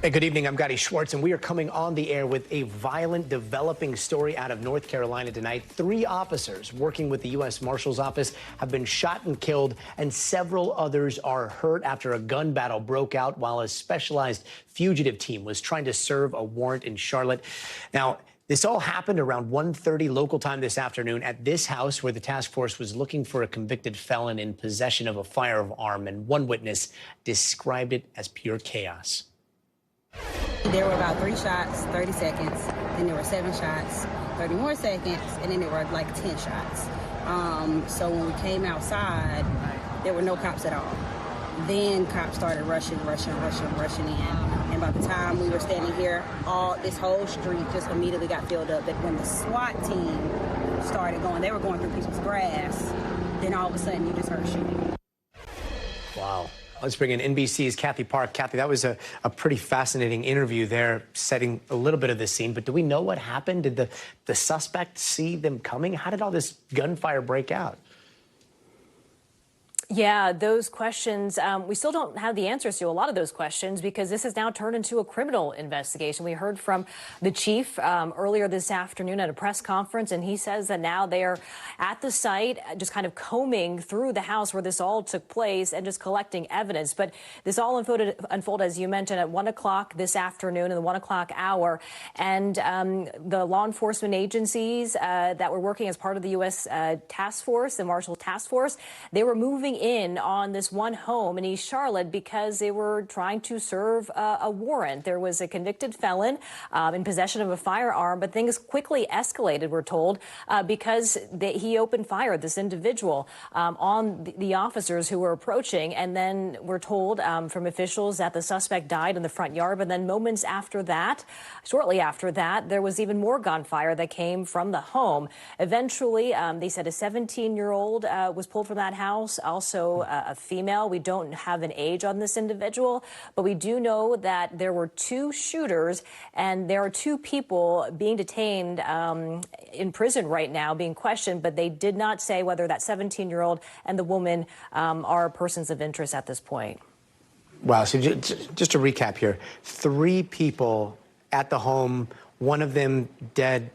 Hey, good evening. I'm Gadi Schwartz, and we are coming on the air with a violent, developing story out of North Carolina tonight. 3 officers working with the U.S. Marshal's Office have been shot and killed, and several others are hurt after a gun battle broke out while a specialized fugitive team was trying to serve a warrant in Charlotte. Now, this all happened around 1:30 local time this afternoon at this house where the task force was looking for a convicted felon in possession of a firearm, and one witness described it as pure chaos. There were about 3 shots, 30 seconds, then there were 7 shots, 30 more seconds, and then there were like 10 shots. So when we came outside, there were no cops at all. Then cops started rushing in. And by the time we were standing here, this whole street just immediately got filled up. That when the SWAT team started going, they were going through people's grass, then all of a sudden you just heard shooting. Wow. Let's bring in NBC's Kathy Park. Kathy, that was a pretty fascinating interview there, setting a little bit of the scene. But do we know what happened? Did the suspect see them coming? How did all this gunfire break out? Yeah, those questions, we still don't have the answers to a lot of those questions because this has now turned into a criminal investigation. We heard from the chief earlier this afternoon at a press conference, and he says that now they're at the site, just kind of combing through the house where this all took place and just collecting evidence. But this all unfolded, as you mentioned, at 1 o'clock this afternoon in the 1 o'clock hour. And the law enforcement agencies that were working as part of the U.S. task force, the Marshall Task Force, they were moving in on this one home in East Charlotte because they were trying to serve a warrant. There was a convicted felon in possession of a firearm, but things quickly escalated, we're told, because he opened fire, this individual, on the officers who were approaching. And then we're told from officials that the suspect died in the front yard. But then moments after that, shortly after that, there was even more gunfire that came from the home. Eventually, they said a 17-year-old was pulled from that house. Also a female. We don't have an age on this individual, but we do know that there were 2 shooters and there are 2 people being detained in prison right now, being questioned, but they did not say whether that 17-year-old and the woman are persons of interest at this point. Wow. So just to recap here, 3 people at the home, one of them died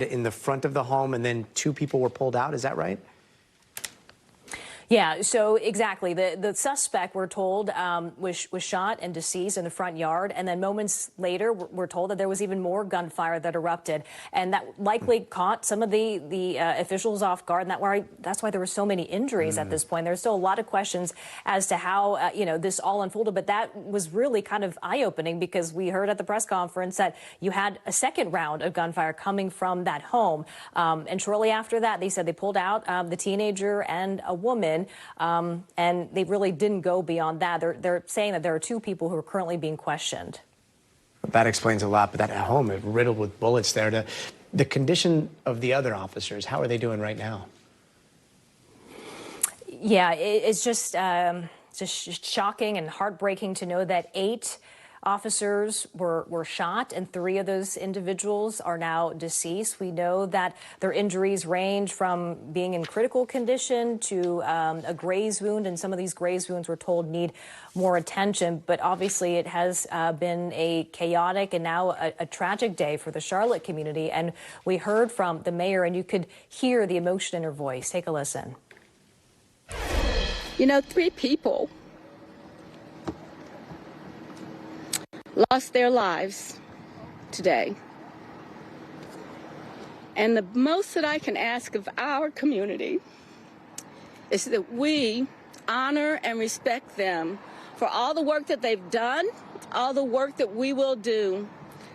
in the front of the home, and then 2 people were pulled out. Is that right? Yeah, so exactly. The suspect, we're told, was shot and deceased in the front yard. And then moments later, we're told that there was even more gunfire that erupted. And that likely caught some of the officials off guard. And that's why there were so many injuries at this point. There's still a lot of questions as to how, this all unfolded. But that was really kind of eye-opening because we heard at the press conference that you had a second round of gunfire coming from that home. And shortly after that, they said they pulled out the teenager and a woman. And they really didn't go beyond that. They're saying that there are 2 people who are currently being questioned. That explains a lot, but that home is riddled with bullets there. The condition of the other officers, how are they doing right now? Yeah, it's just shocking and heartbreaking to know that 8 officers were shot, and 3 of those individuals are now deceased. We know that their injuries range from being in critical condition to a graze wound, and some of these graze wounds, we're told, need more attention. But obviously, it has been a chaotic and now a tragic day for the Charlotte community. And we heard from the mayor, and you could hear the emotion in her voice. Take a listen. 3 people lost their lives today. And the most that I can ask of our community is that we honor and respect them for all the work that they've done, all the work that we will do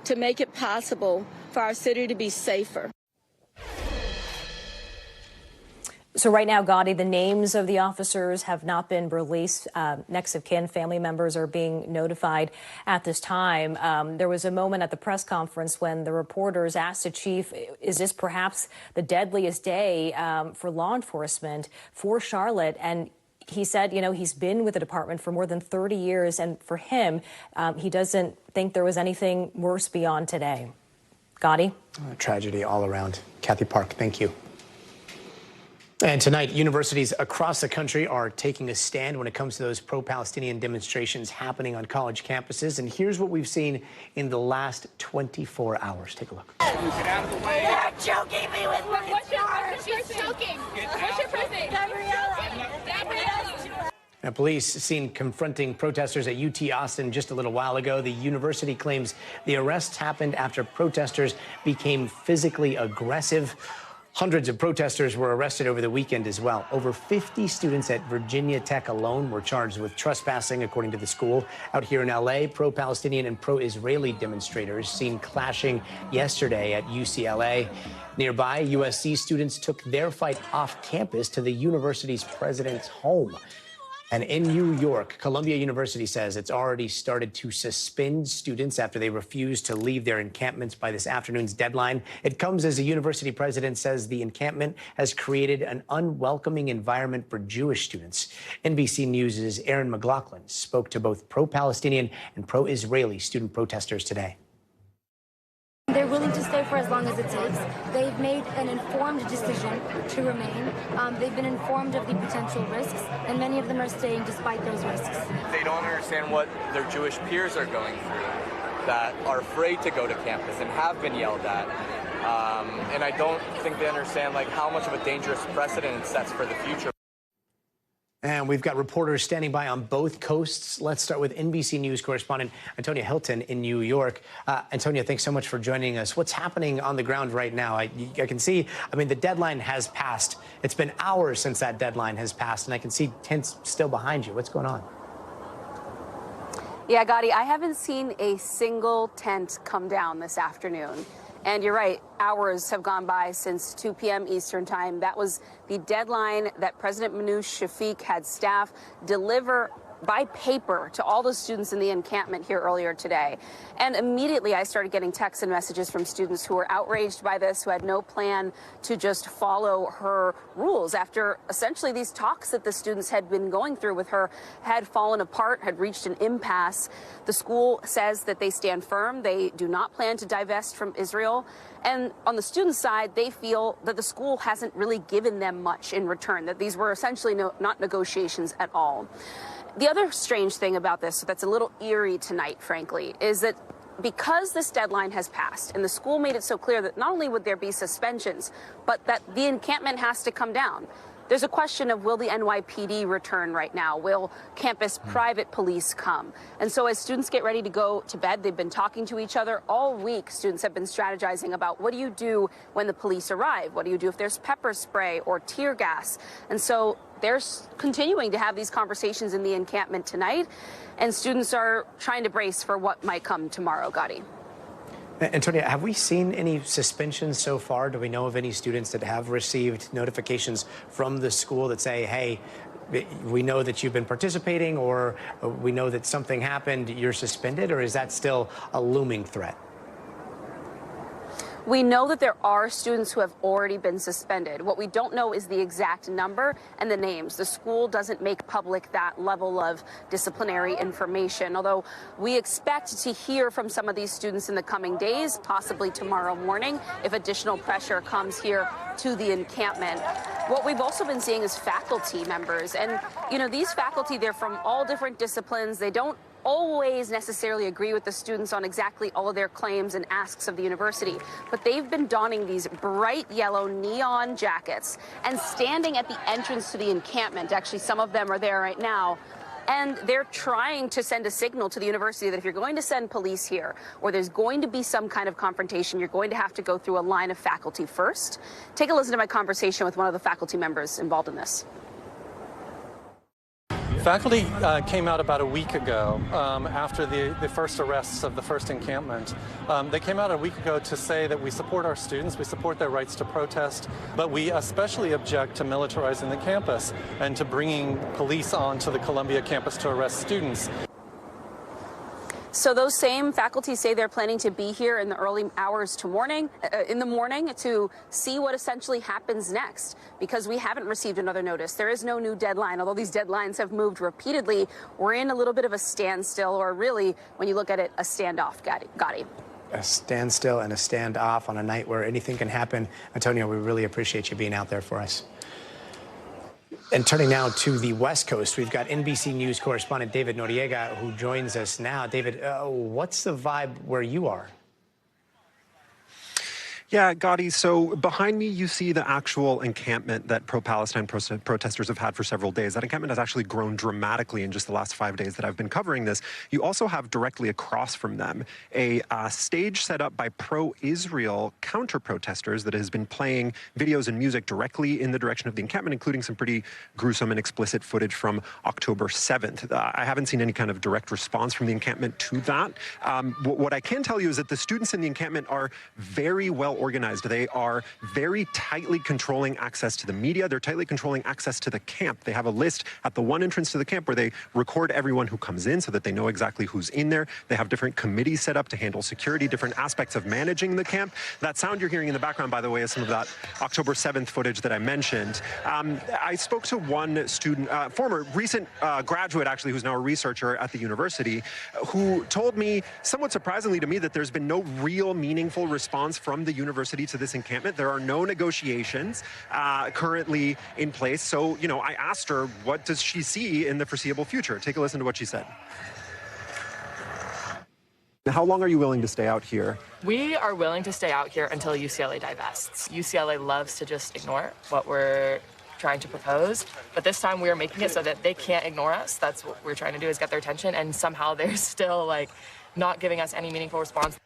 to make it possible for our city to be safer. So right now, Gadi, the names of the officers have not been released. Next of kin, family members are being notified at this time. There was a moment at the press conference when the reporters asked the chief, is this perhaps the deadliest day for law enforcement for Charlotte? And he said, he's been with the department for more than 30 years. And for him, he doesn't think there was anything worse beyond today. Gadi? Tragedy all around. Kathy Park, thank you. And tonight, universities across the country are taking a stand when it comes to those pro-Palestinian demonstrations happening on college campuses. And here's what we've seen in the last 24 hours. Take a look. Get out of the way. They're choking me with my stars. She's choking. What's your first name? Gabriella. Now, police seen confronting protesters at UT Austin just a little while ago. The university claims the arrests happened after protesters became physically aggressive. Hundreds of protesters were arrested over the weekend as well. Over 50 students at Virginia Tech alone were charged with trespassing, according to the school. Out here in L.A., pro-Palestinian and pro-Israeli demonstrators seen clashing yesterday at UCLA. Nearby, USC students took their fight off campus to the university's president's home. And in New York, Columbia University says it's already started to suspend students after they refused to leave their encampments by this afternoon's deadline. It comes as the university president says the encampment has created an unwelcoming environment for Jewish students. NBC News' Aaron McLaughlin spoke to both pro-Palestinian and pro-Israeli student protesters today. They're willing to stay for as long as it takes. They've made an informed decision to remain. They've been informed of the potential risks, and many of them are staying despite those risks. They don't understand what their Jewish peers are going through, that are afraid to go to campus and have been yelled at. And I don't think they understand how much of a dangerous precedent it sets for the future. And we've got reporters standing by on both coasts. Let's start with NBC News correspondent Antonia Hilton in New York. Antonia, thanks so much for joining us. What's happening on the ground right now? I can see, the deadline has passed. It's been hours since that deadline has passed, and I can see tents still behind you. What's going on? Yeah, Gadi, I haven't seen a single tent come down this afternoon. And you're right, hours have gone by since 2 p.m. Eastern time. That was the deadline that President Manoush Shafiq had staff deliver by paper to all the students in the encampment here earlier today. And immediately I started getting texts and messages from students who were outraged by this, who had no plan to just follow her rules after essentially these talks that the students had been going through with her had fallen apart, had reached an impasse. The school says that they stand firm. They do not plan to divest from Israel. And on the student side, they feel that the school hasn't really given them much in return, that these were essentially not negotiations at all. The other strange thing about this that's a little eerie tonight, frankly, is that because this deadline has passed and the school made it so clear that not only would there be suspensions, but that the encampment has to come down. There's a question of, will the NYPD return right now? Will campus private police come? And so as students get ready to go to bed, they've been talking to each other all week. Students have been strategizing about, what do you do when the police arrive? What do you do if there's pepper spray or tear gas? And so they're continuing to have these conversations in the encampment tonight, and students are trying to brace for what might come tomorrow, Gadi. Antonia, have we seen any suspensions so far? Do we know of any students that have received notifications from the school that say, hey, we know that you've been participating, or we know that something happened, you're suspended, or is that still a looming threat? We know that there are students who have already been suspended. What we don't know is the exact number and the names. The school doesn't make public that level of disciplinary information, although we expect to hear from some of these students in the coming days, possibly tomorrow morning, if additional pressure comes here to the encampment. What we've also been seeing is faculty members. And, these faculty, they're from all different disciplines. They don't always necessarily agree with the students on exactly all of their claims and asks of the university, but they've been donning these bright yellow neon jackets and standing at the entrance to the encampment. Actually, some of them are there right now. And they're trying to send a signal to the university that if you're going to send police here, or there's going to be some kind of confrontation, you're going to have to go through a line of faculty first. Take a listen to my conversation with one of the faculty members involved in this. Faculty came out about a week ago after the first arrests of the first encampment. They came out a week ago to say that we support our students, we support their rights to protest, but we especially object to militarizing the campus and to bringing police onto the Columbia campus to arrest students. So those same faculty say they're planning to be here in the early hours in the morning to see what essentially happens next, because we haven't received another notice. There is no new deadline. Although these deadlines have moved repeatedly, we're in a little bit of a standstill, or really, when you look at it, a standoff, Gadi. A standstill and a standoff on a night where anything can happen. Antonio, we really appreciate you being out there for us. And turning now to the West Coast, we've got NBC News correspondent David Noriega, who joins us now. David, what's the vibe where you are? Yeah, Gadi, so behind me you see the actual encampment that pro-Palestine protesters have had for several days. That encampment has actually grown dramatically in just the last 5 days that I've been covering this. You also have directly across from them a stage set up by pro-Israel counter-protesters that has been playing videos and music directly in the direction of the encampment, including some pretty gruesome and explicit footage from October 7th. I haven't seen any kind of direct response from the encampment to that. What I can tell you is that the students in the encampment are very well organized. They are very tightly controlling access to the media. They're tightly controlling access to the camp. They have a list at the one entrance to the camp where they record everyone who comes in so that they know exactly who's in there. They have different committees set up to handle security, different aspects of managing the camp. That sound you're hearing in the background, by the way, is some of that October 7th footage that I mentioned. I spoke to one student, recent graduate, actually, who's now a researcher at the university, who told me, somewhat surprisingly to me, that there's been no real meaningful response from the university to this encampment. There are no negotiations currently in place. So, you know, I asked her, what does she see in the foreseeable future? Take a listen to what she said. How long are you willing to stay out here? We are willing to stay out here until UCLA divests. UCLA loves to just ignore what we're trying to propose, but this time we are making it so that they can't ignore us. That's what we're trying to do, is get their attention, and somehow they're still like not giving us any meaningful response.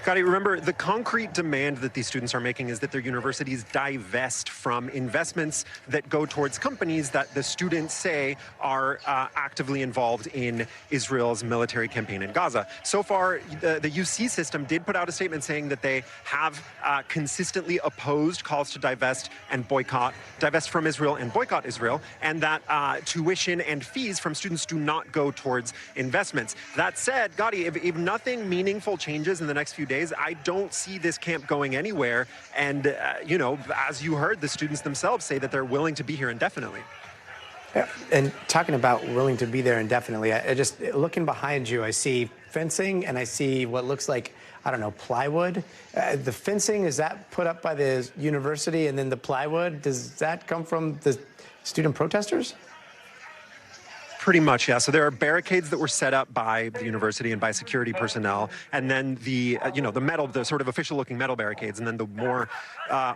Gadi, remember, the concrete demand that these students are making is that their universities divest from investments that go towards companies that the students say are actively involved in Israel's military campaign in Gaza. So far, the UC system did put out a statement saying that they have consistently opposed calls to divest from Israel and boycott Israel, and that tuition and fees from students do not go towards investments. That said, Gadi, if nothing meaningful changes in the next few days, I don't see this camp going anywhere. And, you know, as you heard, the students themselves say that they're willing to be here indefinitely. Yeah, and talking about willing to be there indefinitely, I just, looking behind you, I see fencing and I see what looks like, I don't know, plywood. The fencing, is that put up by the university? And then the plywood, does that come from the student protesters? Pretty much, yeah. So there are barricades that were set up by the university and by security personnel, and then the, the metal, the sort of official-looking metal barricades, and then the more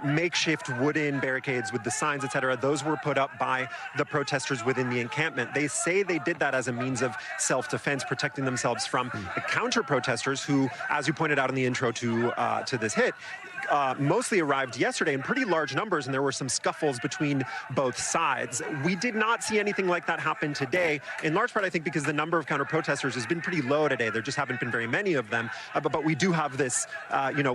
makeshift wooden barricades with the signs, etc. Those were put up by the protesters within the encampment. They say they did that as a means of self-defense, protecting themselves from the counter-protesters who, as you pointed out in the intro to this hit, mostly arrived yesterday in pretty large numbers, and there were some scuffles between both sides. We did not see anything like that happen today, in large part, I think, because the number of counter-protesters has been pretty low today. There just haven't been very many of them. But we do have this,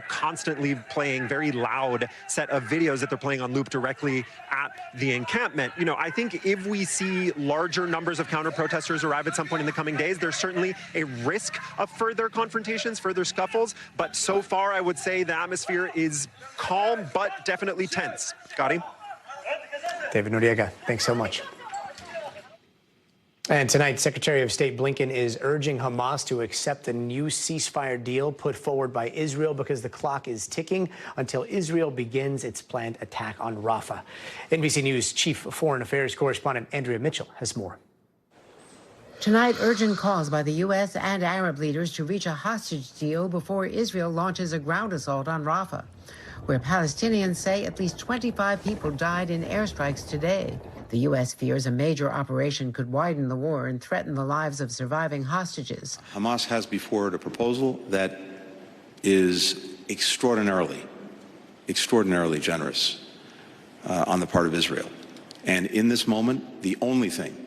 constantly playing very loud set of videos that they're playing on loop directly at the encampment. You know, I think if we see larger numbers of counter-protesters arrive at some point in the coming days, there's certainly a risk of further confrontations, further scuffles. But so far, I would say the atmosphere is calm, but definitely tense. Gadi? David Noriega, thanks so much. And tonight, Secretary of State Blinken is urging Hamas to accept a new ceasefire deal put forward by Israel because the clock is ticking until Israel begins its planned attack on Rafah. NBC News Chief Foreign Affairs Correspondent Andrea Mitchell has more. Tonight, urgent calls by the U.S. and Arab leaders to reach a hostage deal before Israel launches a ground assault on Rafah, where Palestinians say at least 25 people died in airstrikes today. The U.S. fears a major operation could widen the war and threaten the lives of surviving hostages. Hamas has before it a proposal that is extraordinarily generous on the part of Israel. And in this moment, the only thing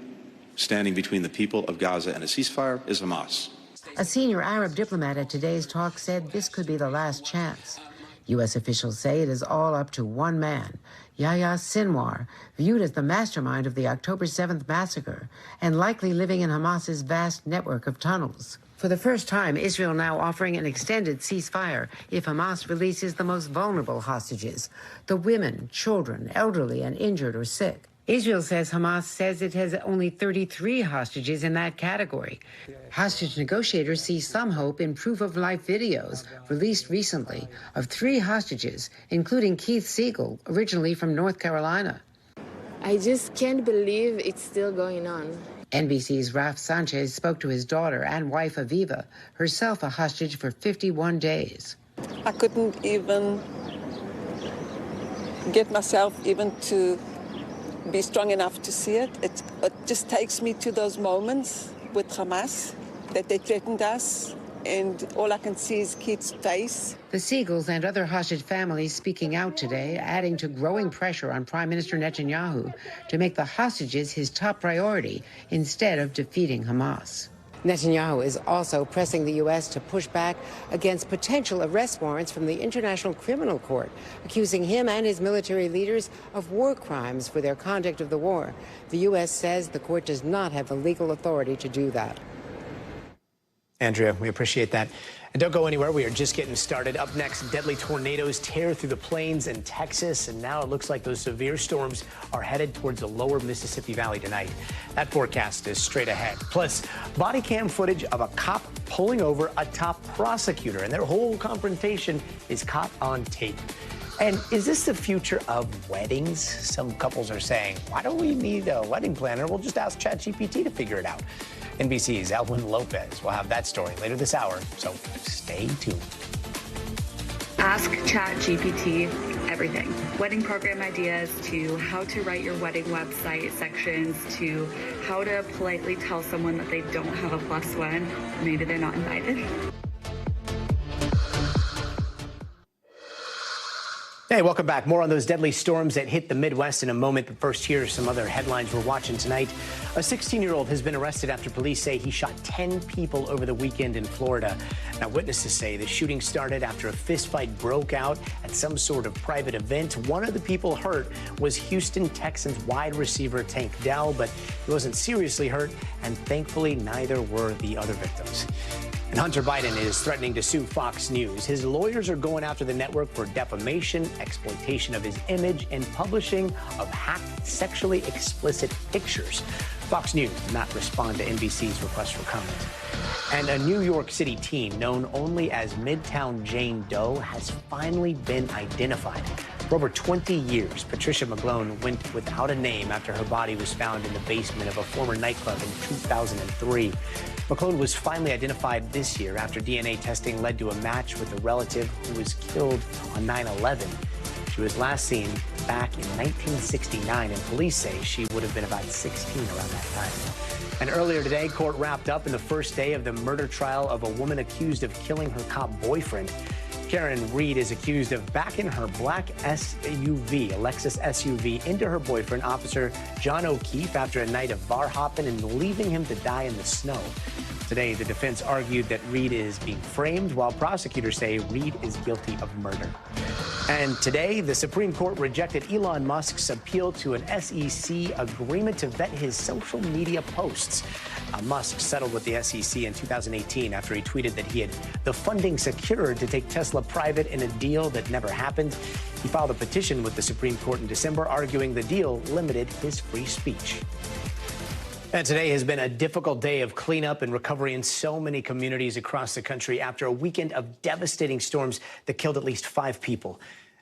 standing between the people of Gaza and a ceasefire is Hamas. A senior Arab diplomat at today's talk said this could be the last chance. U.S. officials say it is all up to one man, Yahya Sinwar, viewed as the mastermind of the October 7th massacre and likely living in Hamas's vast network of tunnels. For the first time, Israel now offering an extended ceasefire if Hamas releases the most vulnerable hostages, the women, children, elderly, and injured or sick. Israel says Hamas says it has only 33 hostages in that category. Hostage negotiators see some hope in proof-of-life videos released recently of 3 hostages, including Keith Siegel, originally from North Carolina. I just can't believe it's still going on. NBC's Raf Sanchez spoke to his daughter and wife Aviva, herself a hostage for 51 days. I couldn't even get myself even to be strong enough to see it. It just takes me to those moments with Hamas that they threatened us, and all I can see is Keith's face. The Siegels and other hostage families speaking out today, adding to growing pressure on Prime Minister Netanyahu to make the hostages his top priority instead of defeating Hamas. Netanyahu is also pressing the U.S. to push back against potential arrest warrants from the International Criminal Court, accusing him and his military leaders of war crimes for their conduct of the war. The U.S. says the court does not have the legal authority to do that. Andrea, we appreciate that. And don't go anywhere. We are just getting started. Up next, deadly tornadoes tear through the plains in Texas, and now it looks like those severe storms are headed towards the lower Mississippi Valley tonight. That forecast is straight ahead. Plus, body cam footage of a cop pulling over a top prosecutor, and their whole confrontation is caught on tape. And is this the future of weddings? Some couples are saying, why don't we need a wedding planner? We'll just ask ChatGPT to figure it out. NBC's Elwin Lopez will have that story later this hour, so stay tuned. Ask ChatGPT everything. Wedding program ideas to how to write your wedding website sections to how to politely tell someone that they don't have a +1. Maybe they're not invited. Hey, welcome back. More on those deadly storms that hit the Midwest in a moment. But first, here's some other headlines we're watching tonight. A 16-year-old has been arrested after police say he shot 10 people over the weekend in Florida. Now, witnesses say the shooting started after a fistfight broke out at some sort of private event. One of the people hurt was Houston Texans wide receiver Tank Dell, but he wasn't seriously hurt, and thankfully, neither were the other victims. And Hunter Biden is threatening to sue Fox News. His lawyers are going after the network for defamation, exploitation of his image, and publishing of hacked, sexually explicit pictures. Fox News did not respond to NBC's request for comment. And a New York City teen known only as Midtown Jane Doe has finally been identified. For over 20 years, Patricia McGlone went without a name after her body was found in the basement of a former nightclub in 2003. McGlone was finally identified this year after DNA testing led to a match with a relative who was killed on 9/11. She was last seen back in 1969, and police say she would have been about 16 around that time. And earlier today, court wrapped up in the first day of the murder trial of a woman accused of killing her cop boyfriend. Karen Reed is accused of backing her black SUV, a Lexus SUV, into her boyfriend, Officer John O'Keefe, after a night of bar hopping and leaving him to die in the snow. Today, the defense argued that Reed is being framed, while prosecutors say Reed is guilty of murder. And today, the Supreme Court rejected Elon Musk's appeal to an SEC agreement to vet his social media posts. Musk settled with the SEC in 2018 after he tweeted that he had the funding secured to take Tesla private in a deal that never happened. He filed a petition with the Supreme Court in December, arguing the deal limited his free speech. And today has been a difficult day of cleanup and recovery in so many communities across the country after a weekend of devastating storms that killed at least 5 people.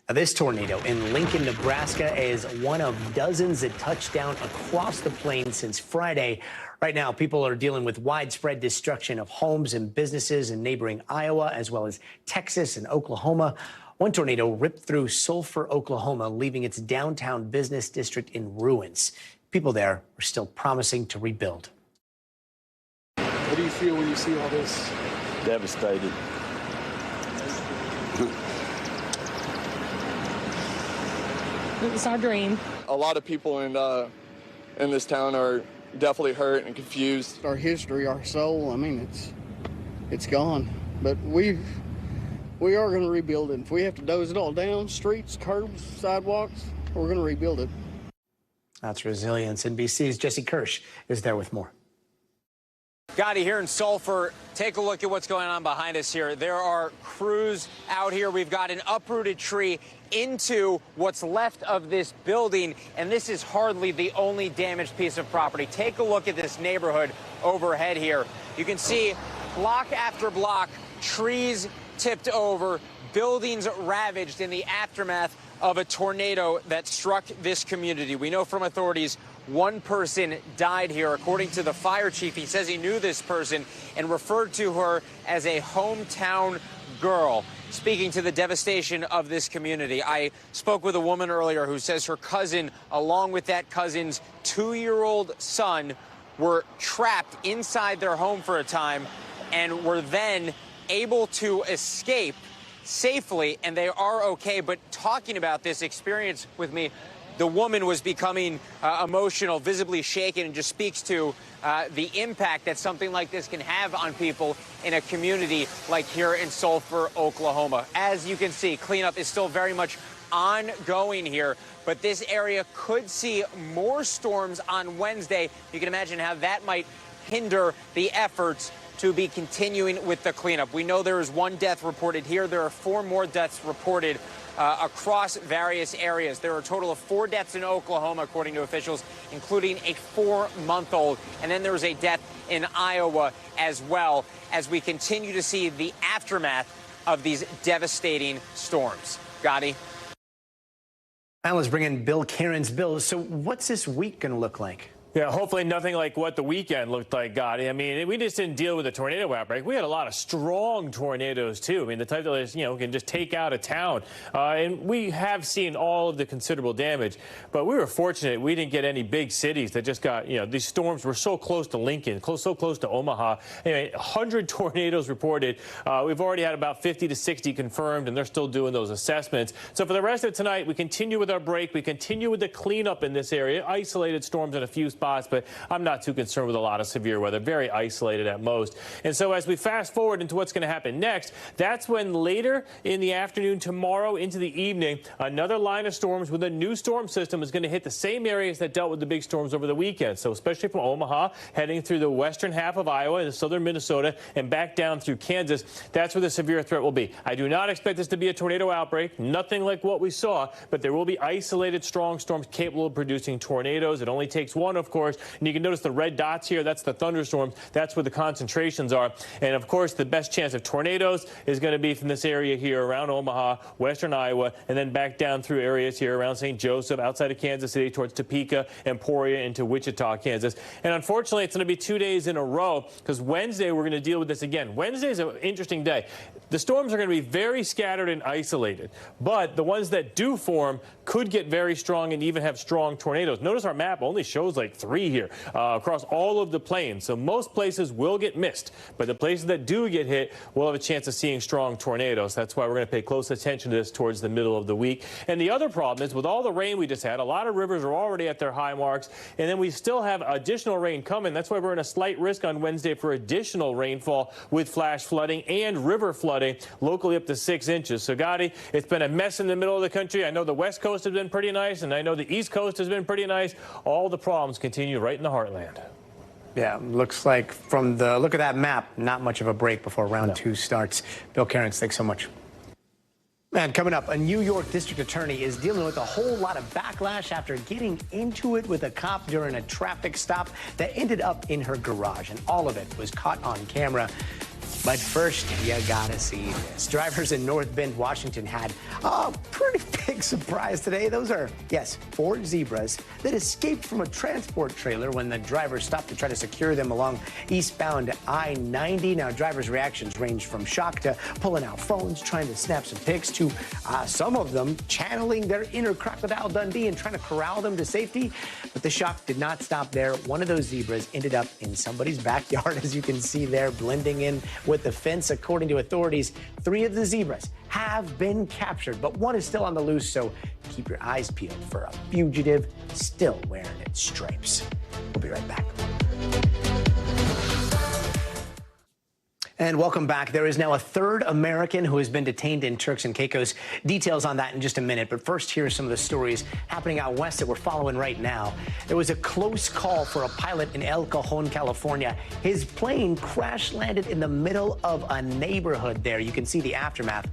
Now, this tornado in Lincoln, Nebraska is one of dozens that touched down across the plains since Friday. Right now, people are dealing with widespread destruction of homes and businesses in neighboring Iowa, as well as Texas and Oklahoma. One tornado ripped through Sulphur, Oklahoma, leaving its downtown business district in ruins. People there are still promising to rebuild. What do you feel when you see all this? Devastated. It was our dream. A lot of people in this town are definitely hurt and confused. Our history, our soul, I mean, it's gone. But we are going to rebuild it. If we have to doze it all down, streets, curbs, sidewalks, we're going to rebuild it. That's resilience. NBC's Jesse Kirsch is there with more. Gadi, here in Sulphur, take a look at what's going on behind us here. There are crews out here. We've got an uprooted tree into what's left of this building, and this is hardly the only damaged piece of property. Take a look at this neighborhood overhead here. You can see block after block, trees tipped over, buildings ravaged in the aftermath of a tornado that struck this community. We know from authorities one person died here. According to the fire chief, he says he knew this person and referred to her as a hometown girl. Speaking to the devastation of this community, I spoke with a woman earlier who says her cousin, along with that cousin's 2-year-old son, were trapped inside their home for a time and were then able to escape safely, and they are okay. But talking about this experience with me, the woman was becoming emotional, visibly shaken, and just speaks to the impact that something like this can have on people in a community like here in Sulphur, Oklahoma. As you can see, cleanup is still very much ongoing here, but this area could see more storms on Wednesday. You can imagine how that might hinder the efforts to be continuing with the cleanup. We know there is 1 death reported here. There are 4 more deaths reported across various areas. There are a total of 4 deaths in Oklahoma, according to officials, including a 4-month-old. And then there was a death in Iowa as well, as we continue to see the aftermath of these devastating storms. Gadi? Now let's bring in Bill Cairns. Bill, so what's this week going to look like? Yeah, hopefully nothing like what the weekend looked like, Gadi. I mean, we just didn't deal with a tornado outbreak. We had a lot of strong tornadoes, too. I mean, the type that, can just take out a town. And we have seen all of the considerable damage. But we were fortunate we didn't get any big cities that just got, these storms were so close to Lincoln, so close to Omaha. Anyway, 100 tornadoes reported. We've already had about 50 to 60 confirmed, and they're still doing those assessments. So for the rest of tonight, we continue with our break. We continue with the cleanup in this area. Isolated storms in a few spots, but I'm not too concerned with a lot of severe weather, very isolated at most. And so as we fast forward into what's going to happen next, that's when later in the afternoon tomorrow into the evening, another line of storms with a new storm system is going to hit the same areas that dealt with the big storms over the weekend. So especially from Omaha, heading through the western half of Iowa and southern Minnesota and back down through Kansas, that's where the severe threat will be. I do not expect this to be a tornado outbreak, nothing like what we saw, but there will be isolated strong storms capable of producing tornadoes. It only takes one, of course, and you can notice the red dots here. That's the thunderstorms. That's where the concentrations are. And, of course, the best chance of tornadoes is going to be from this area here around Omaha, western Iowa, and then back down through areas here around St. Joseph, outside of Kansas City, towards Topeka, Emporia, into Wichita, Kansas. And, unfortunately, it's going to be 2 days in a row because Wednesday we're going to deal with this again. Wednesday is an interesting day. The storms are going to be very scattered and isolated, but the ones that do form could get very strong and even have strong tornadoes. Notice our map only shows like 3 here across all of the plains. So most places will get missed, but the places that do get hit will have a chance of seeing strong tornadoes. That's why we're going to pay close attention to this towards the middle of the week. And the other problem is with all the rain we just had, a lot of rivers are already at their high marks, and then we still have additional rain coming. That's why we're in a slight risk on Wednesday for additional rainfall with flash flooding and river flooding locally up to 6 inches. So, Gadi, it's been a mess in the middle of the country. I know the West Coast has been pretty nice, and I know the East Coast has been pretty nice. All the problems continue right in the heartland. Yeah, looks like from the look of that map, not much of a break before round 2 starts. Bill Cairns, thanks so much. And coming up, a New York district attorney is dealing with a whole lot of backlash after getting into it with a cop during a traffic stop that ended up in her garage. And all of it was caught on camera. But first, you gotta see this. Drivers in North Bend, Washington had a pretty big surprise today. Those are, yes, 4 zebras that escaped from a transport trailer when the driver stopped to try to secure them along eastbound I-90. Now, drivers' reactions ranged from shock to pulling out phones, trying to snap some pics, to some of them channeling their inner Crocodile Dundee and trying to corral them to safety. But the shock did not stop there. One of those zebras ended up in somebody's backyard, as you can see there, blending in with the fence. According to authorities, 3 of the zebras have been captured, but one is still on the loose, so keep your eyes peeled for a fugitive still wearing its stripes. We'll be right back. And welcome back. There is now a third American who has been detained in Turks and Caicos. Details on that in just a minute. But first, here are some of the stories happening out west that we're following right now. There was a close call for a pilot in El Cajon, California. His plane crash landed in the middle of a neighborhood there. You can see the aftermath.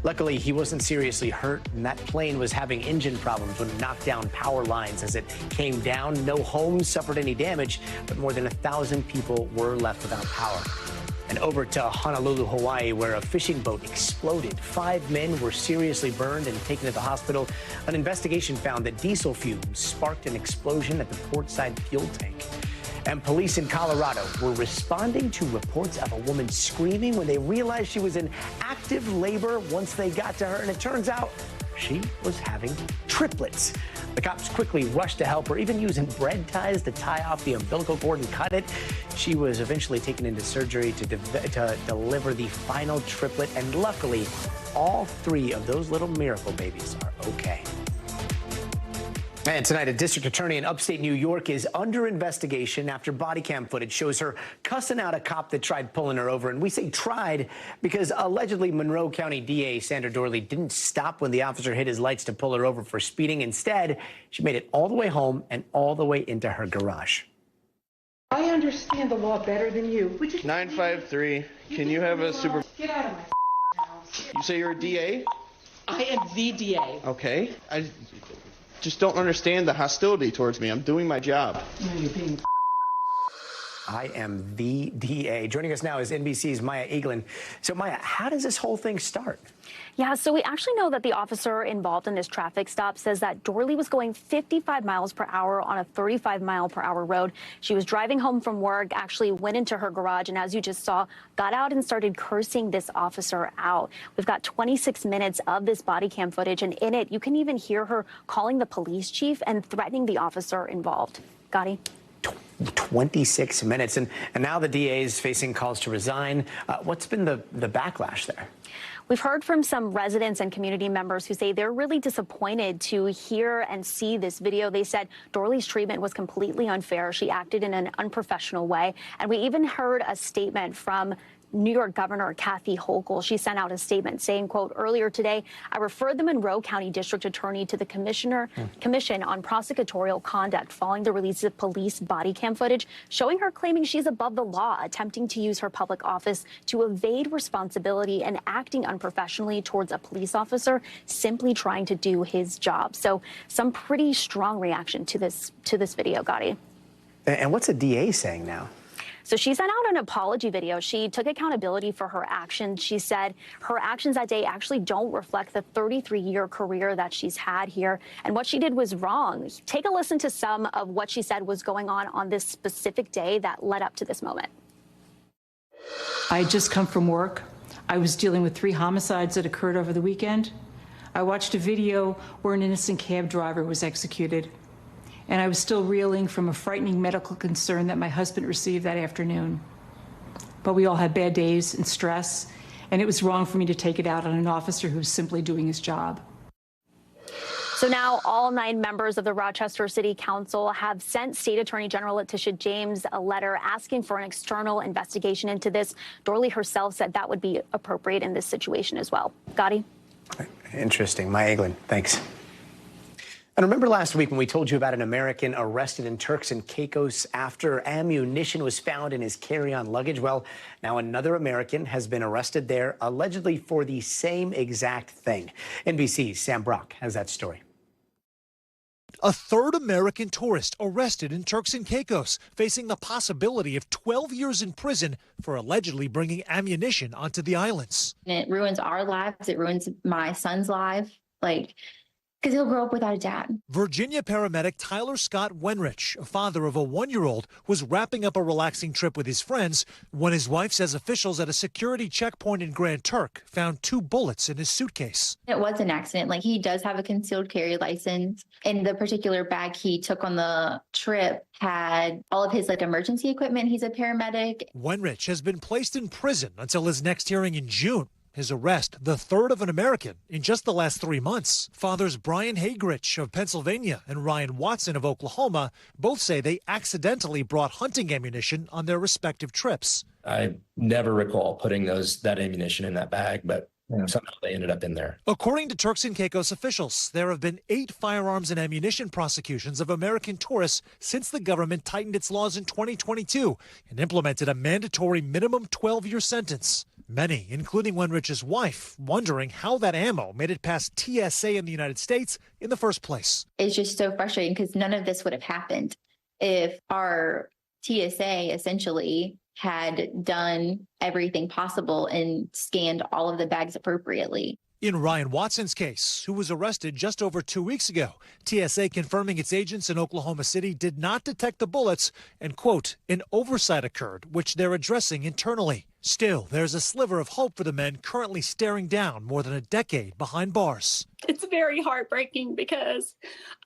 Luckily, he wasn't seriously hurt, and that plane was having engine problems when it knocked down power lines as it came down. No homes suffered any damage, but more than 1,000 people were left without power. And over to Honolulu, Hawaii, where a fishing boat exploded. 5 men were seriously burned and taken to the hospital. An investigation found that diesel fumes sparked an explosion at the portside fuel tank. And police in Colorado were responding to reports of a woman screaming when they realized she was in active labor once they got to her. And it turns out she was having triplets. The cops quickly rushed to help her, even using bread ties to tie off the umbilical cord and cut it. She was eventually taken into surgery to deliver the final triplet, and luckily, all 3 of those little miracle babies are okay. And tonight, a district attorney in upstate New York is under investigation after body cam footage shows her cussing out a cop that tried pulling her over. And we say tried because allegedly Monroe County DA Sandra Dorley didn't stop when the officer hit his lights to pull her over for speeding. Instead, she made it all the way home and all the way into her garage. I understand the law better than you. 953. Can you have a super... Get out of my house. You say you're a DA? I am the DA. Okay. I just don't understand the hostility towards me. I'm doing my job. No, you're being... I am the DA. Joining us now is NBC's Maya Eaglin. So, Maya, how does this whole thing start? Yeah, so we actually know that the officer involved in this traffic stop says that Dorley was going 55 miles per hour on a 35-mile-per-hour road. She was driving home from work, actually went into her garage, and as you just saw, got out and started cursing this officer out. We've got 26 minutes of this body cam footage, and in it, you can even hear her calling the police chief and threatening the officer involved. Gadi? 26 minutes, and now the DA is facing calls to resign. What's been the backlash there? We've heard from some residents and community members who say they're really disappointed to hear and see this video. They said Dorley's treatment was completely unfair. She acted in an unprofessional way. And we even heard a statement from New York Governor Kathy Hochul. She sent out a statement saying, quote, earlier today, I referred the Monroe County District Attorney to the Commission on Prosecutorial Conduct following the release of police body cam footage showing her claiming she's above the law, attempting to use her public office to evade responsibility and acting unprofessionally towards a police officer simply trying to do his job. So some pretty strong reaction to this video, Gadi. And what's the DA saying now? So she sent out an apology video. She took accountability for her actions. She said her actions that day actually don't reflect the 33-year career that she's had here. And what she did was wrong. Take a listen to some of what she said was going on this specific day that led up to this moment. I had just come from work. I was dealing with 3 homicides that occurred over the weekend. I watched a video where an innocent cab driver was executed. And I was still reeling from a frightening medical concern that my husband received that afternoon. But we all had bad days and stress, and it was wrong for me to take it out on an officer who was simply doing his job. So now all 9 members of the Rochester City Council have sent State Attorney General Letitia James a letter asking for an external investigation into this. Dorley herself said that would be appropriate in this situation as well. Gadi? Interesting. Maya Eaglin, thanks. And remember last week when we told you about an American arrested in Turks and Caicos after ammunition was found in his carry-on luggage? Well, now another American has been arrested there, allegedly for the same exact thing. NBC's Sam Brock has that story. A third American tourist arrested in Turks and Caicos, facing the possibility of 12 years in prison for allegedly bringing ammunition onto the islands. It ruins our lives. It ruins my son's life. Because he'll grow up without a dad. Virginia paramedic Tyler Scott Wenrich, a father of a 1-year-old, was wrapping up a relaxing trip with his friends when his wife says officials at a security checkpoint in Grand Turk found 2 bullets in his suitcase. It was an accident. He does have a concealed carry license. And the particular bag he took on the trip had all of his emergency equipment. He's a paramedic. Wenrich has been placed in prison until his next hearing in June. His arrest, the third of an American in just the last 3 months. Fathers Brian Hagerich of Pennsylvania and Ryan Watson of Oklahoma both say they accidentally brought hunting ammunition on their respective trips. I never recall putting that ammunition in that bag, but somehow they ended up in there. According to Turks and Caicos officials, there have been 8 firearms and ammunition prosecutions of American tourists since the government tightened its laws in 2022 and implemented a mandatory minimum 12-year sentence. Many, including Wenrich's wife, wondering how that ammo made it past TSA in the United States in the first place. It's just so frustrating because none of this would have happened if our TSA essentially had done everything possible and scanned all of the bags appropriately. In Ryan Watson's case, who was arrested just over 2 weeks ago, TSA confirming its agents in Oklahoma City did not detect the bullets and, quote, an oversight occurred, which they're addressing internally. Still, there's a sliver of hope for the men currently staring down more than a decade behind bars. It's very heartbreaking because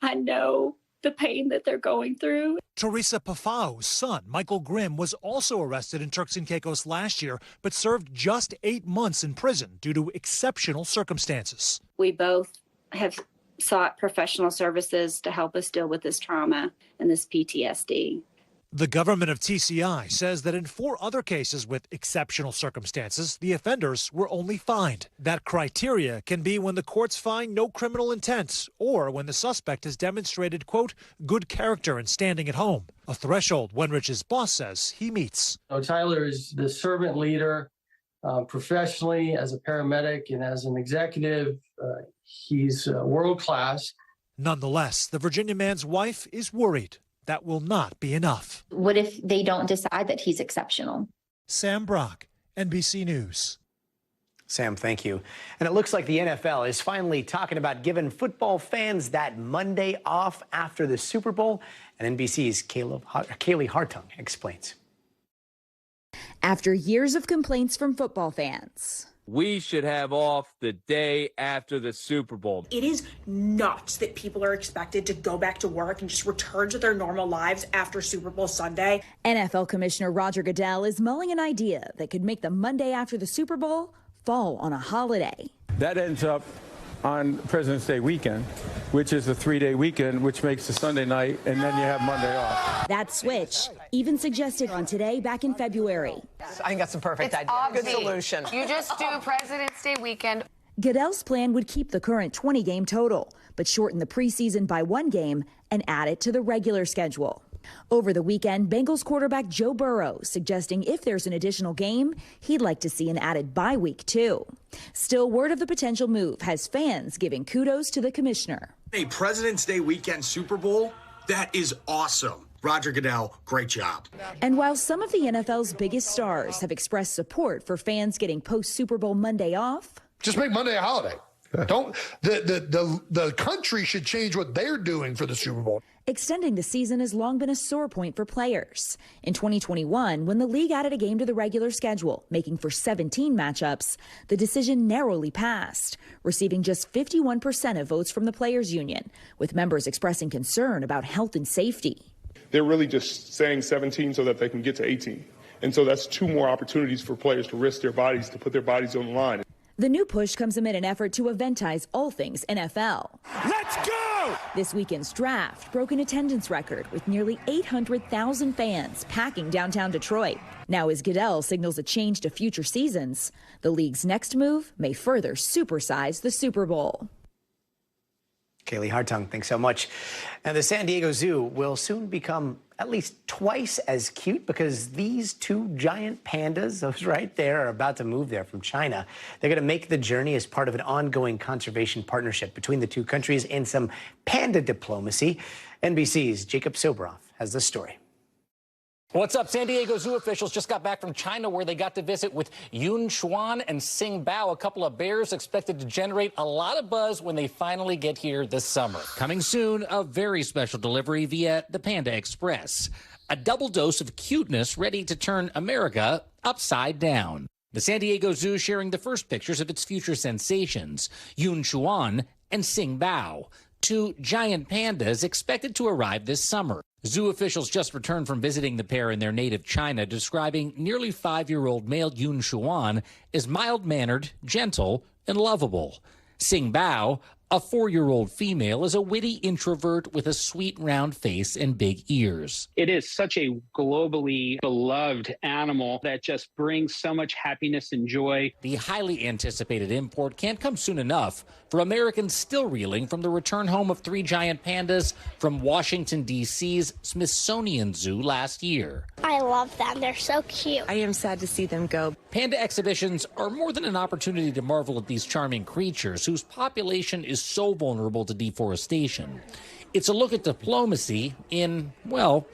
I know the pain that they're going through. Teresa Pafao's son, Michael Grimm, was also arrested in Turks and Caicos last year, but served just 8 months in prison due to exceptional circumstances. We both have sought professional services to help us deal with this trauma and this PTSD. The government of TCI says that in 4 other cases with exceptional circumstances, the offenders were only fined. That criteria can be when the courts find no criminal intent or when the suspect has demonstrated, quote, good character and standing at home, a threshold Wenrich's boss says he meets. Tyler is the servant leader professionally as a paramedic and as an executive. He's world class. Nonetheless, the Virginia man's wife is worried. That will not be enough. What if they don't decide that he's exceptional? Sam Brock, NBC News. Sam, thank you. And it looks like the NFL is finally talking about giving football fans that Monday off after the Super Bowl. And NBC's Kaylee Hartung explains. After years of complaints from football fans, we should have off the day after the Super Bowl. It is nuts that people are expected to go back to work and just return to their normal lives after Super Bowl Sunday. NFL Commissioner Roger Goodell is mulling an idea that could make the Monday after the Super Bowl fall on a holiday. That ends up on President's Day weekend, which is a 3-day weekend, which makes a Sunday night, and then you have Monday off. That switch, even suggested on Today back in February. I think that's a perfect idea. Good solution. You just do President's Day weekend. Goodell's plan would keep the current 20-game total, but shorten the preseason by 1 game and add it to the regular schedule. Over the weekend, Bengals quarterback Joe Burrow suggesting if there's an additional game, he'd like to see an added bye week too. Still, word of the potential move has fans giving kudos to the commissioner. A President's Day weekend Super Bowl, that is awesome. Roger Goodell, great job. And while some of the NFL's biggest stars have expressed support for fans getting post-Super Bowl Monday off, just make Monday a holiday. Don't the country should change what they're doing for the Super Bowl. Extending the season has long been a sore point for players. In 2021, when the league added a game to the regular schedule, making for 17 matchups, the decision narrowly passed, receiving just 51% of votes from the players' union, with members expressing concern about health and safety. They're really just saying 17 so that they can get to 18. And so that's 2 more opportunities for players to risk their bodies, to put their bodies on the line. The new push comes amid an effort to eventize all things NFL. Let's go! This weekend's draft broke an attendance record with nearly 800,000 fans packing downtown Detroit. Now, as Goodell signals a change to future seasons, the league's next move may further supersize the Super Bowl. Kaylee Hartung, thanks so much. And the San Diego Zoo will soon become at least twice as cute because these 2 giant pandas, those right there, are about to move there from China. They're going to make the journey as part of an ongoing conservation partnership between the 2 countries and some panda diplomacy. NBC's Jacob Sobroff has the story. What's up? San Diego Zoo officials just got back from China where they got to visit with Yun Xuan and Xing Bao, a couple of bears expected to generate a lot of buzz when they finally get here this summer. Coming soon, a very special delivery via the Panda Express. A double dose of cuteness ready to turn America upside down. The San Diego Zoo sharing the first pictures of its future sensations, Yun Xuan and Xing Bao, 2 giant pandas expected to arrive this summer. Zoo officials just returned from visiting the pair in their native China, describing nearly 5-year-old male Yun Xuan as mild-mannered, gentle, and lovable. Xing Bao, A 4-year-old female is a witty introvert with a sweet round face and big ears. It is such a globally beloved animal that just brings so much happiness and joy. The highly anticipated import can't come soon enough for Americans still reeling from the return home of 3 giant pandas from Washington, D.C.'s Smithsonian Zoo last year. I love them. They're so cute. I am sad to see them go. Panda exhibitions are more than an opportunity to marvel at these charming creatures whose population is so vulnerable to deforestation. It's a look at diplomacy in, well,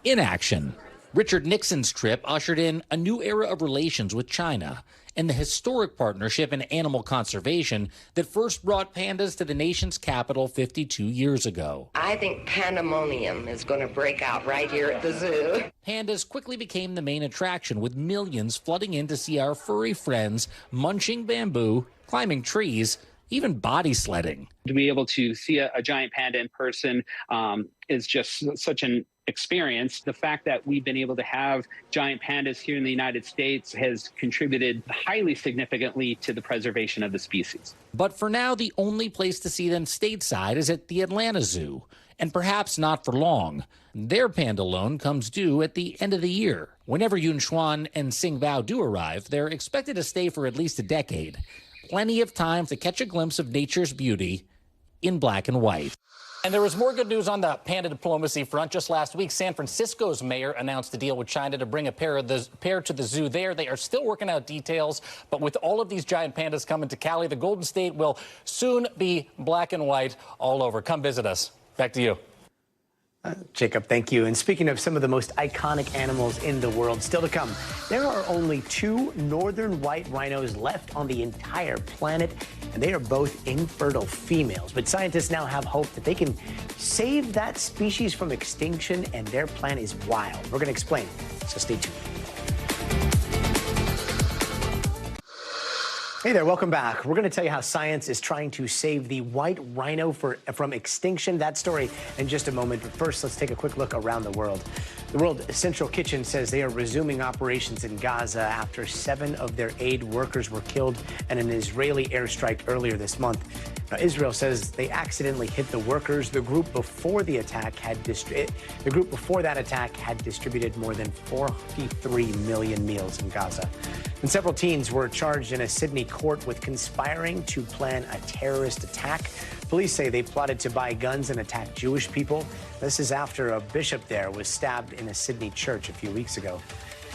inaction. Richard Nixon's trip ushered in a new era of relations with China and the historic partnership in animal conservation that first brought pandas to the nation's capital 52 years ago. I think pandemonium is going to break out right here at the zoo. Pandas quickly became the main attraction, with millions flooding in to see our furry friends munching bamboo, climbing trees, even body sledding. To be able to see a giant panda in person is just such an experience. The fact that we've been able to have giant pandas here in the United States has contributed highly significantly to the preservation of the species. But for now, the only place to see them stateside is at the Atlanta Zoo, and perhaps not for long. Their panda loan comes due at the end of the year. Whenever Yunchuan and Sing Bao do arrive, they're expected to stay for at least a decade. Plenty of time to catch a glimpse of nature's beauty in black and white. And there was more good news on the panda diplomacy front. Just last week, San Francisco's mayor announced a deal with China to bring a pair to the zoo there. They are still working out details, but with all of these giant pandas coming to Cali, the Golden State will soon be black and white all over. Come visit us. Back to you. Jacob, thank you. And speaking of some of the most iconic animals in the world, still to come, there are only 2 northern white rhinos left on the entire planet, and they are both infertile females. But scientists now have hope that they can save that species from extinction, and their plan is wild. We're going to explain, so stay tuned. Hey there, welcome back. We're going to tell you how science is trying to save the white rhino from extinction. That story in just a moment. But first, let's take a quick look around the world. The World Central Kitchen says they are resuming operations in Gaza after 7 of their aid workers were killed in an Israeli airstrike earlier this month. Now, Israel says they accidentally hit the workers. The group before that attack had distributed more than 43 million meals in Gaza. And several teens were charged in a Sydney court with conspiring to plan a terrorist attack. Police say they plotted to buy guns and attack Jewish people. This is after a bishop there was stabbed in a Sydney church a few weeks ago.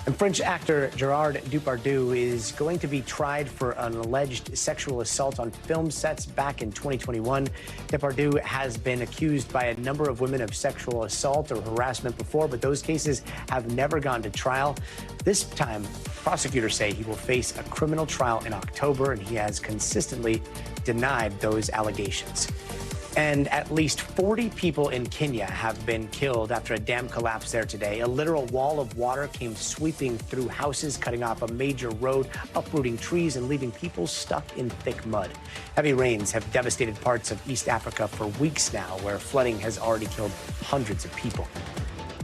And French actor Gerard Depardieu is going to be tried for an alleged sexual assault on film sets back in 2021. Depardieu has been accused by a number of women of sexual assault or harassment before, but those cases have never gone to trial. This time, prosecutors say he will face a criminal trial in October, and he has consistently denied those allegations. And at least 40 people in Kenya have been killed after a dam collapsed there today. A literal wall of water came sweeping through houses, cutting off a major road, uprooting trees, and leaving people stuck in thick mud. Heavy rains have devastated parts of East Africa for weeks now, where flooding has already killed hundreds of people.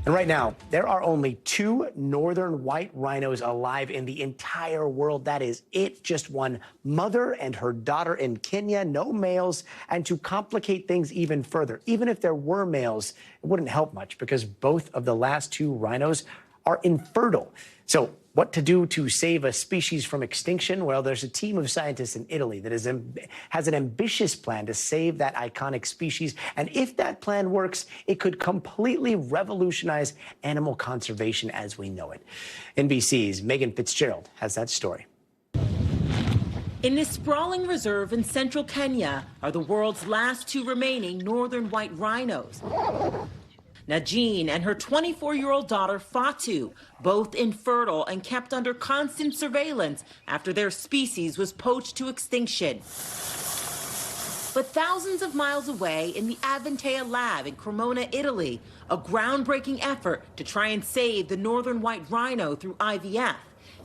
And right now, there are only 2 northern white rhinos alive in the entire world. That is it. Just one mother and her daughter in Kenya, no males. And to complicate things even further, even if there were males, it wouldn't help much because both of the last 2 rhinos are infertile. So what to do to save a species from extinction? Well, there's a team of scientists in Italy that has an ambitious plan to save that iconic species. And if that plan works, it could completely revolutionize animal conservation as we know it. NBC's Megan Fitzgerald has that story. In this sprawling reserve in central Kenya are the world's last 2 remaining northern white rhinos. Najeen and her 24-year-old daughter, Fatu, both infertile and kept under constant surveillance after their species was poached to extinction. But thousands of miles away in the Avantea lab in Cremona, Italy, a groundbreaking effort to try and save the northern white rhino through IVF.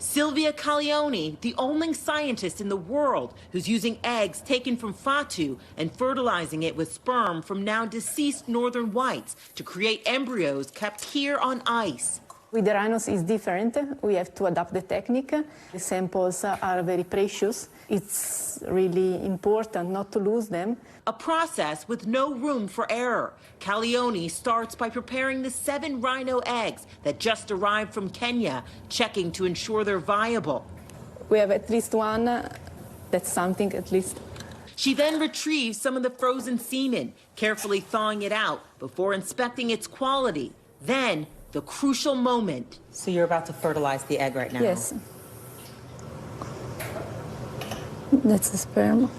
Silvia Caglione, the only scientist in the world who's using eggs taken from Fatu and fertilizing it with sperm from now deceased northern whites to create embryos kept here on ice. With the rhinos, it's different. We have to adapt the technique. The samples are very precious. It's really important not to lose them. A process with no room for error. Calione starts by preparing the 7 rhino eggs that just arrived from Kenya, checking to ensure they're viable. We have at least one. That's something, at least. She then retrieves some of the frozen semen, carefully thawing it out before inspecting its quality. Then, the crucial moment. So you're about to fertilize the egg right now? Yes. That's the sperm.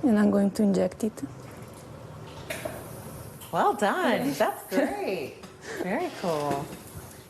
And I'm going to inject it. Well done. That's great. Very cool.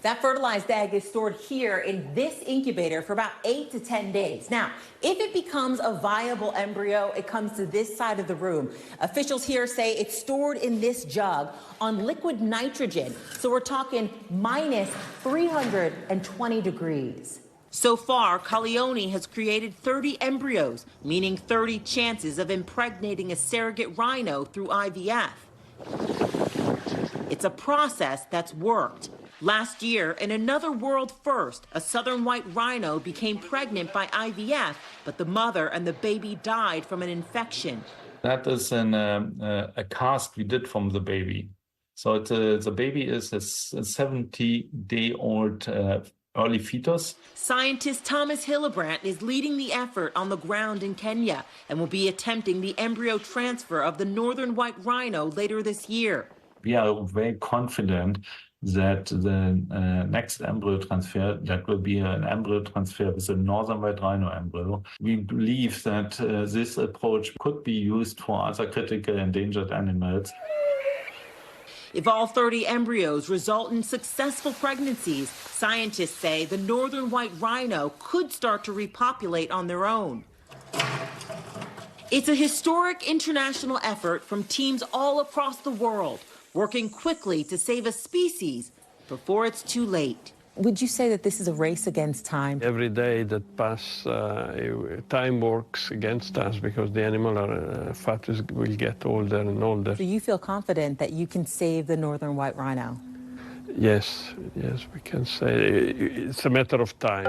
That fertilized egg is stored here in this incubator for about 8 to 10 days. Now, if it becomes a viable embryo, it comes to this side of the room. Officials here say it's stored in this jug on liquid nitrogen. So we're talking minus 320 degrees. So far, Calione has created 30 embryos, meaning 30 chances of impregnating a surrogate rhino through IVF. It's a process that's worked. Last year, in another world first, a southern white rhino became pregnant by IVF, but the mother and the baby died from an infection. That is a cast we did from the baby. So the baby is a 70-day-old early fetus. Scientist Thomas Hillebrandt is leading the effort on the ground in Kenya and will be attempting the embryo transfer of the northern white rhino later this year. We are very confident that the next embryo transfer, that will be an embryo transfer with a northern white rhino embryo. We believe that this approach could be used for other critical endangered animals. If all 30 embryos result in successful pregnancies, scientists say the northern white rhino could start to repopulate on their own. It's a historic international effort from teams all across the world, working quickly to save a species before it's too late. Would you say that this is a race against time? Every day that passes, time works against us because the animal fetus will get older and older. Do you feel confident that you can save the northern white rhino? Yes, we can say it's a matter of time.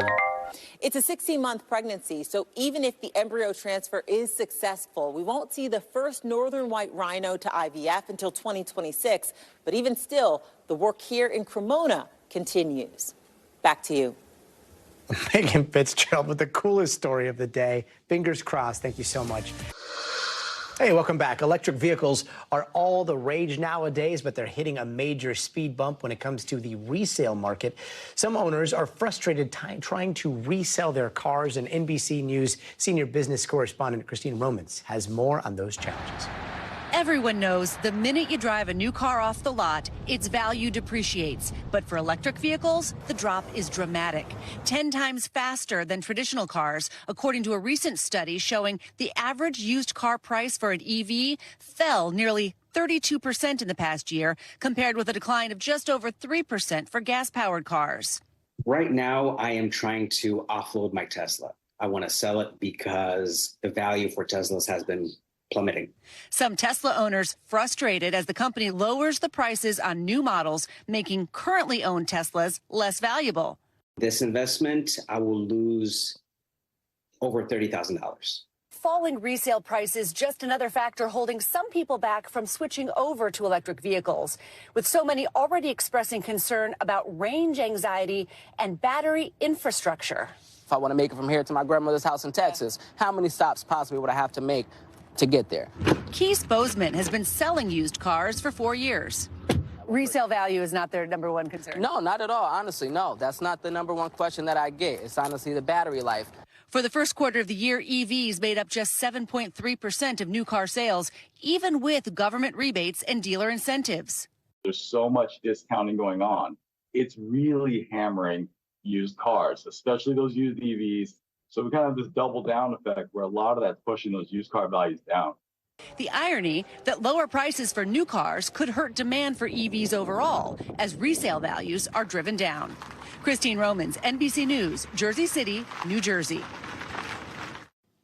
It's a 16-month pregnancy, so even if the embryo transfer is successful, we won't see the first northern white rhino to IVF until 2026. But even still, the work here in Cremona continues. Back to you. Megan Fitzgerald with the coolest story of the day. Fingers crossed. Thank you so much. Hey, welcome back. Electric vehicles are all the rage nowadays, but they're hitting a major speed bump when it comes to the resale market. Some owners are frustrated trying to resell their cars, and NBC News senior business correspondent Christine Romans has more on those challenges. Everyone knows the minute you drive a new car off the lot, its value depreciates. But for electric vehicles, the drop is dramatic, 10 times faster than traditional cars, according to a recent study showing the average used car price for an EV fell nearly 32% in the past year, compared with a decline of just over 3% for gas-powered cars. Right now, I am trying to offload my Tesla. I want to sell it because the value for Teslas has been plummeting. Some Tesla owners frustrated as the company lowers the prices on new models, making currently owned Teslas less valuable. This investment, I will lose over $30,000. Falling resale prices just another factor holding some people back from switching over to electric vehicles, with so many already expressing concern about range anxiety and battery infrastructure. If I want to make it from here to my grandmother's house in Texas, how many stops possibly would I have to make to get there? Keith Bozeman has been selling used cars for 4 years. Resale value is not their number one concern. No, not at all. Honestly, no. That's not the number one question that I get. It's honestly the battery life. For the first quarter of the year, EVs made up just 7.3% of new car sales, even with government rebates and dealer incentives. There's so much discounting going on. It's really hammering used cars, especially those used EVs. So we kind of have this double down effect where a lot of that's pushing those used car values down. The irony that lower prices for new cars could hurt demand for EVs overall as resale values are driven down. Christine Romans, NBC News, Jersey City, New Jersey.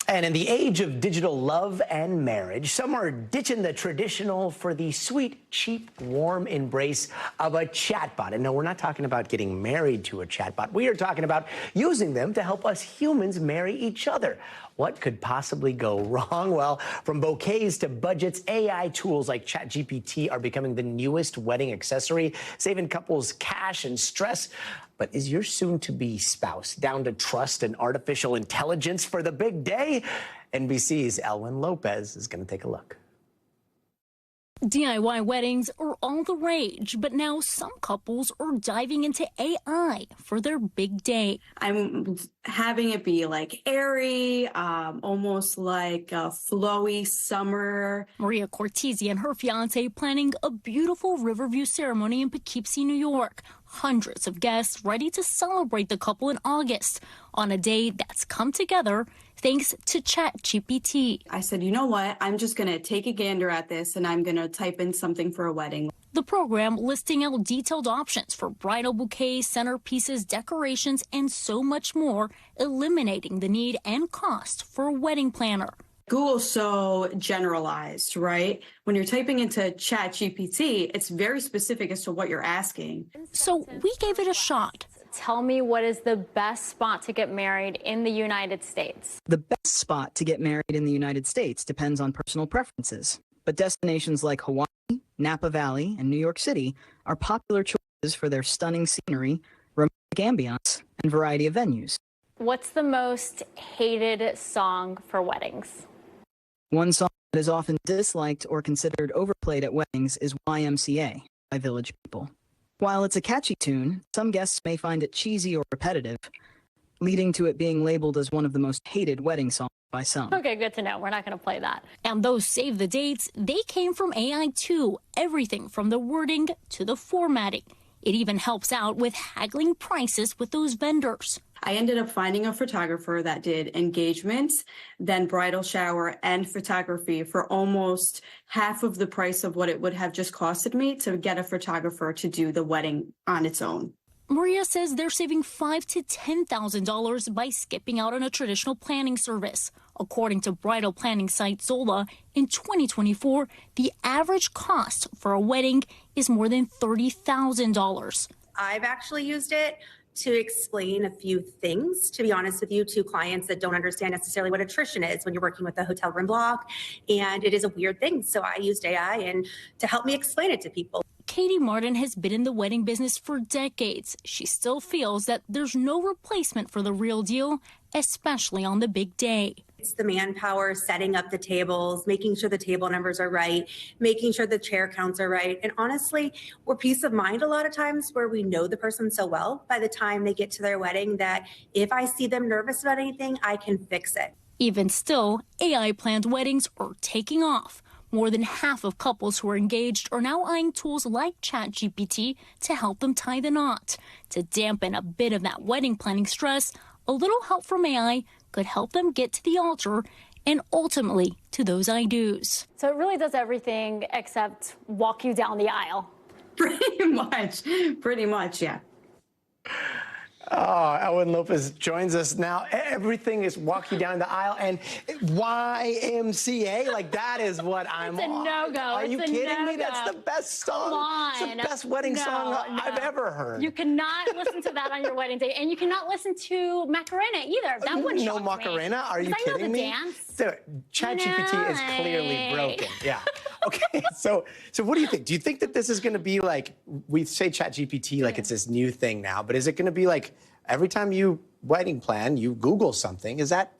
And in the age of digital love and marriage, some are ditching the traditional for the sweet, cheap, warm embrace of a chatbot. And no, we're not talking about getting married to a chatbot. We are talking about using them to help us humans marry each other. What could possibly go wrong? Well, from bouquets to budgets, AI tools like ChatGPT are becoming the newest wedding accessory, saving couples cash and stress. But is your soon-to-be spouse down to trust an artificial intelligence for the big day? NBC's Elwin Lopez is going to take a look. DIY weddings are all the rage, but now some couples are diving into AI for their big day. I'm having it be like airy, almost like a flowy summer. Maria Cortese and her fiance planning a beautiful Riverview ceremony in Poughkeepsie, New York. Hundreds of guests ready to celebrate the couple in August on a day that's come together thanks to ChatGPT. I said, you know what? I'm just going to take a gander at this and I'm going to type in something for a wedding. The program listing out detailed options for bridal bouquets, centerpieces, decorations, and so much more, eliminating the need and cost for a wedding planner. Google's so generalized, right? When you're typing into ChatGPT, it's very specific as to what you're asking. So we gave it a shot. Tell me, what is the best spot to get married in the United States? The best spot to get married in the United States depends on personal preferences. But destinations like Hawaii, Napa Valley, and New York City are popular choices for their stunning scenery, romantic ambiance, and variety of venues. What's the most hated song for weddings? One song that is often disliked or considered overplayed at weddings is YMCA by Village People. While it's a catchy tune, some guests may find it cheesy or repetitive, leading to it being labeled as one of the most hated wedding songs by some. Okay, good to know. We're not going to play that. And those save the dates, they came from AI too. Everything from the wording to the formatting. It even helps out with haggling prices with those vendors. I ended up finding a photographer that did engagements, then bridal shower and photography for almost half of the price of what it would have just costed me to get a photographer to do the wedding on its own. Maria says they're saving $5,000 to $10,000 by skipping out on a traditional planning service. According to bridal planning site Zola, in 2024, the average cost for a wedding is more than $30,000. I've actually used it to explain a few things, to be honest with you, to clients that don't understand necessarily what attrition is when you're working with a hotel room block. And it is a weird thing. So I used AI and to help me explain it to people. Katie Martin has been in the wedding business for decades. She still feels that there's no replacement for the real deal, especially on the big day. It's the manpower, setting up the tables, making sure the table numbers are right, making sure the chair counts are right. And honestly, we're peace of mind a lot of times where we know the person so well by the time they get to their wedding that if I see them nervous about anything, I can fix it. Even still, AI-planned weddings are taking off. More than half of couples who are engaged are now eyeing tools like ChatGPT to help them tie the knot. To dampen a bit of that wedding planning stress, a little help from AI could help them get to the altar and ultimately to those I do's. So it really does everything except walk you down the aisle. Pretty much, yeah. Oh, Elwin Lopez joins us now. Everything is walking down the aisle, and YMCA, like that is what I'm on. It's a no-go. Are you kidding me? That's the best song. Come on. It's the best wedding song I've ever heard. You cannot listen to that on your wedding day, and you cannot listen to Macarena either. That wouldn't shock me. No Macarena? Are you kidding me? ChatGPT is clearly broken. Yeah. Okay. So what do you think? Do you think that this is going to be like, we say ChatGPT like it's this new thing now, but is it going to be like every time you wedding plan, you Google something? Is that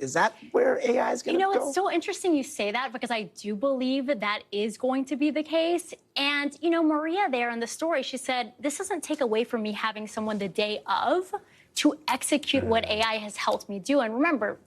where AI is going to go? It's so interesting you say that because I do believe that is going to be the case. And, Maria there in the story, she said, this doesn't take away from me having someone the day of to execute what AI has helped me do. And remember,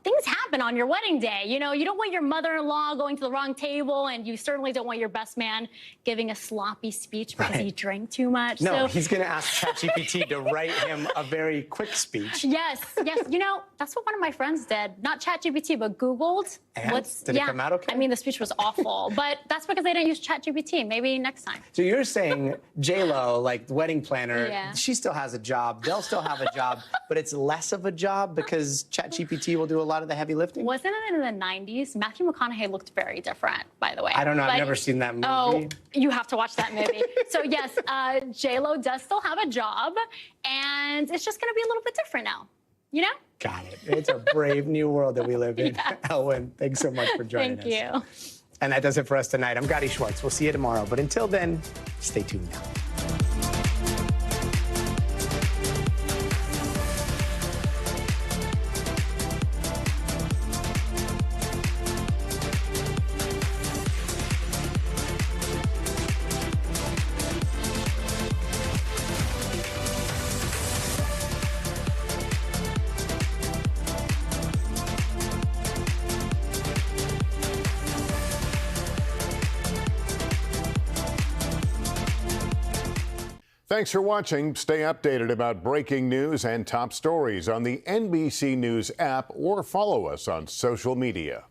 things happen on your wedding day. You don't want your mother-in-law going to the wrong table, and you certainly don't want your best man giving a sloppy speech because he drank too much. No, he's going to ask ChatGPT to write him a very quick speech. Yes. That's what one of my friends did. Not ChatGPT, but Googled. And? Did it come out okay? I mean, the speech was awful, but that's because they didn't use ChatGPT. Maybe next time. So you're saying J-Lo, like wedding planner, she still has a job. They'll still have have a job, but it's less of a job because ChatGPT will do a lot of the heavy lifting? Wasn't it in the 90s? Matthew McConaughey looked very different, by the way. I don't know. I've But- never seen that movie. Oh, you have to watch that movie. So yes, J-Lo does still have a job, and it's just going to be a little bit different now. You know? Got it. It's a brave new world that we live in. Yeah. Elwyn, thanks so much for joining us. Thank you. And that does it for us tonight. I'm Gadi Schwartz. We'll see you tomorrow. But until then, stay tuned now. Thanks for watching. Stay updated about breaking news and top stories on the NBC News app or follow us on social media.